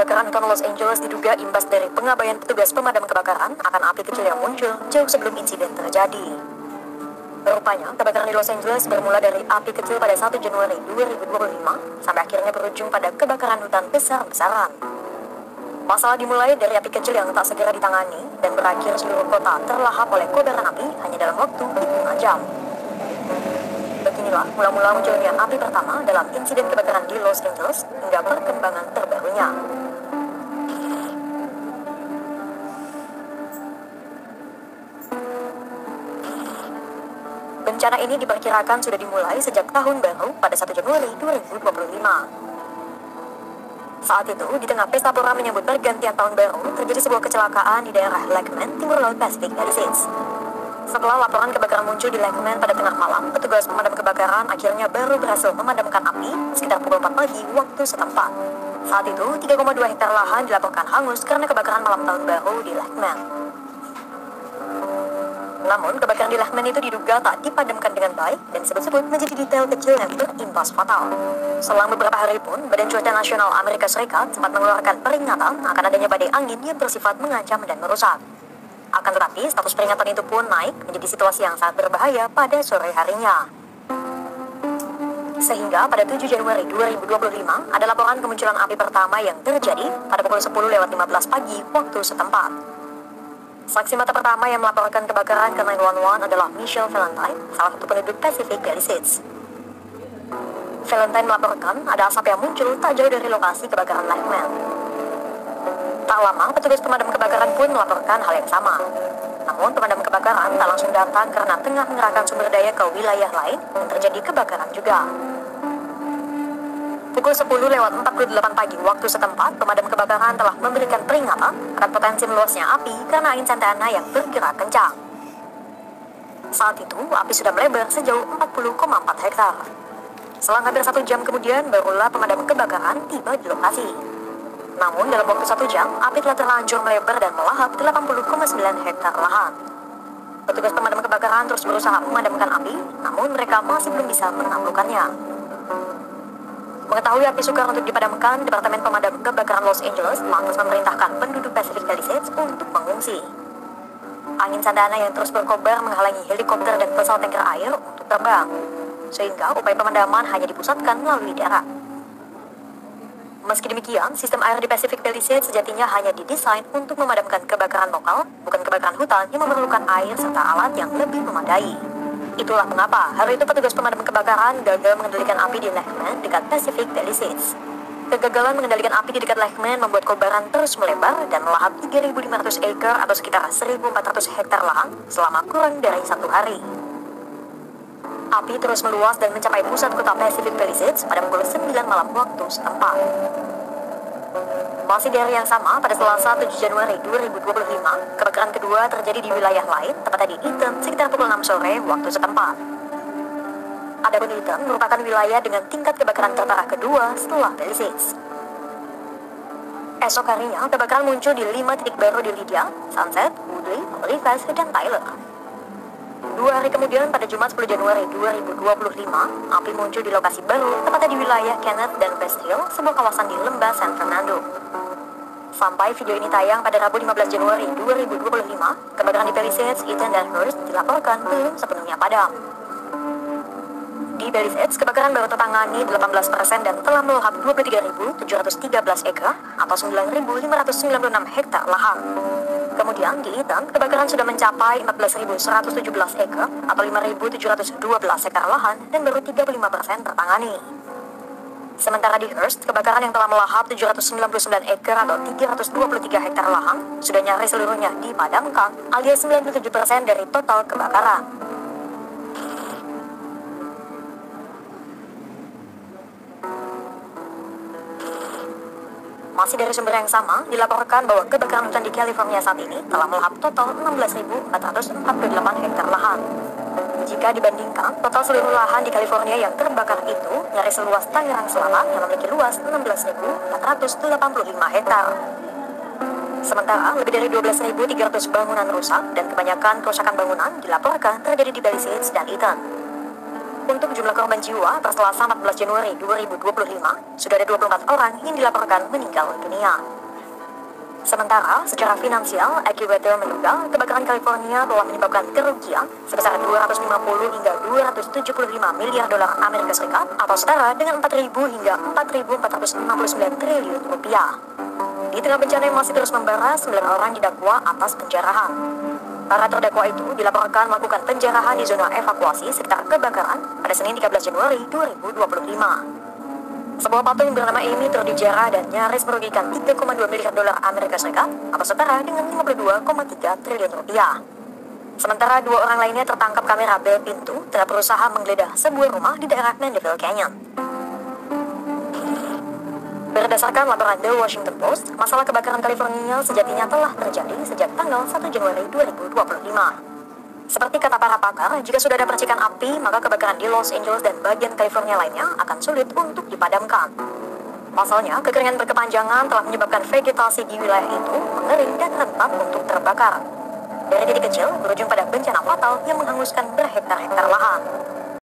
kebakaran hutan Los Angeles diduga imbas dari pengabaian petugas pemadam kebakaran akan api kecil yang muncul jauh sebelum insiden terjadi. Rupanya, kebakaran di Los Angeles bermula dari api kecil pada 1 Januari 2025 sampai akhirnya berujung pada kebakaran hutan besar-besaran. Masalah dimulai dari api kecil yang tak segera ditangani dan berakhir seluruh kota terlahap oleh kobaran api hanya dalam waktu 5 jam. Beginilah mula-mula munculnya api pertama dalam insiden kebakaran di Los Angeles hingga perkembangan terbarunya. Bencana ini diperkirakan sudah dimulai sejak tahun baru pada 1 Januari 2025. Saat itu, di tengah pesta pora menyambut pergantian tahun baru, terjadi sebuah kecelakaan di daerah Lakeland, timur laut Pacific Palisades. Setelah laporan kebakaran muncul di Lakeland pada tengah malam, petugas pemadam kebakaran akhirnya baru berhasil memadamkan api sekitar pukul 4 pagi waktu setempat. Saat itu, 3,2 hektar lahan dilaporkan hangus karena kebakaran malam tahun baru di Lakeland. Namun, kebakaran di Lakeland itu diduga tak dipadamkan dengan baik dan disebut-sebut menjadi detail kecil yang berimbas fatal. Selang beberapa hari pun, Badan Cuaca Nasional Amerika Serikat sempat mengeluarkan peringatan akan adanya badai angin yang bersifat mengancam dan merusak. Akan tetapi, status peringatan itu pun naik menjadi situasi yang sangat berbahaya pada sore harinya. Sehingga pada 7 Januari 2025, ada laporan kemunculan api pertama yang terjadi pada pukul 10:15 pagi waktu setempat. Saksi mata pertama yang melaporkan kebakaran ke 911 adalah Michelle Valentine, salah satu penduduk Pacific Palisades. Valentine melaporkan ada asap yang muncul tak jauh dari lokasi kebakaran Lakeland. Tak lama, petugas pemadam kebakaran pun melaporkan hal yang sama. Namun, pemadam kebakaran tak langsung datang karena tengah mengerahkan sumber daya ke wilayah lain dan terjadi kebakaran juga. Pukul 10:48 pagi waktu setempat, pemadam kebakaran telah memberikan peringatan akan potensi meluasnya api karena angin Santa Ana yang bergerak kencang. Saat itu, api sudah melebar sejauh 40,4 hektar. Selang hampir 1 jam kemudian, barulah pemadam kebakaran tiba di lokasi. Namun, dalam waktu 1 jam, api telah terlanjur melebar dan melahap 80,9 hektar lahan. Petugas pemadam kebakaran terus berusaha memadamkan api, namun mereka masih belum bisa menaklukkannya. Mengetahui api sukar untuk dipadamkan, Departemen Pemadam Kebakaran Los Angeles lantas memerintahkan penduduk Pacific Palisades untuk mengungsi. Angin Santa Ana yang terus berkobar menghalangi helikopter dan pesawat tanker air untuk terbang, sehingga upaya pemadaman hanya dipusatkan melalui darat. Meski demikian, sistem air di Pacific Palisades sejatinya hanya didesain untuk memadamkan kebakaran lokal, bukan kebakaran hutan yang memerlukan air serta alat yang lebih memadai. Itulah mengapa hari itu petugas pemadam kebakaran gagal mengendalikan api di Lakeland dekat Pacific Palisades. Kegagalan mengendalikan api di dekat Lakeland membuat kobaran terus melebar dan melahap 3.500 acre atau sekitar 1.400 hektar lahan selama kurang dari 1 hari. Api terus meluas dan mencapai pusat kota Pacific Palisades pada pukul 9 malam waktu setempat. Masih di hari yang sama, pada Selasa 7 Januari 2025, kebakaran kedua terjadi di wilayah lain, tepatnya di Eaton, sekitar pukul 6 sore waktu setempat. Adapun Eaton merupakan wilayah dengan tingkat kebakaran terparah kedua setelah Palisades. Esok harinya, kebakaran muncul di 5 titik baru di Lydia, Sunset, Woodley, Olivas, dan Tyler. 2 hari kemudian, pada Jumat 10 Januari 2025, api muncul di lokasi baru, tepatnya di wilayah Kenneth dan West Hill, sebuah kawasan di lembah San Fernando. Sampai video ini tayang pada Rabu 15 Januari 2025, kebakaran di Palisades, Eaton, dan Hearst dilaporkan belum sepenuhnya padam. Di Palisades, kebakaran baru tertangani 18% dan telah melahap 23.713 acre atau 9.596 hektar lahan. Kemudian di Eaton, kebakaran sudah mencapai 14.117 acre atau 5.712 hektar lahan dan baru 35% tertangani. Sementara di Hearst, kebakaran yang telah melahap 799 acre atau 323 hektar lahan sudah nyaris seluruhnya dipadamkan alias 97% dari total kebakaran. Masih dari sumber yang sama, dilaporkan bahwa kebakaran hutan di California saat ini telah melahap total 16.448 hektar lahan. Jika dibandingkan, total seluruh lahan di California yang terbakar itu nyaris seluas Tangerang Selatan yang memiliki luas 16.485 hektar. Sementara, lebih dari 12.300 bangunan rusak dan kebanyakan kerusakan bangunan dilaporkan terjadi di Palisades dan Eaton. untuk jumlah korban jiwa per Selasa 14 Januari 2025, sudah ada 24 orang yang dilaporkan meninggal dunia. Sementara, secara finansial, AccuWeather menduga kebakaran California telah menyebabkan kerugian sebesar 250 hingga 275 miliar dolar Amerika Serikat atau setara dengan 4.000 hingga 4.459 triliun rupiah. Di tengah bencana yang masih terus membara, 9 orang didakwa atas penjarahan. Para terdakwa itu dilaporkan melakukan penjarahan di zona evakuasi sekitar kebakaran pada Senin 13 Januari 2025. Sebuah patung bernama Amy turut dijarah dan nyaris merugikan 3,2 miliar dolar Amerika Serikat atau setara dengan 52,3 triliun rupiah. Sementara 2 orang lainnya tertangkap kamera bel pintu telah berusaha menggeledah sebuah rumah di daerah Mandeville Canyon. Berdasarkan laporan The Washington Post, masalah kebakaran California sejatinya telah terjadi sejak tanggal 1 Januari 2025. Seperti kata para pakar, jika sudah ada percikan api, maka kebakaran di Los Angeles dan bagian California lainnya akan sulit untuk dipadamkan. Pasalnya, kekeringan berkepanjangan telah menyebabkan vegetasi di wilayah itu mengering dan rentan untuk terbakar. Dari titik kecil berujung pada bencana fatal yang menghanguskan berhektar-hektar lahan.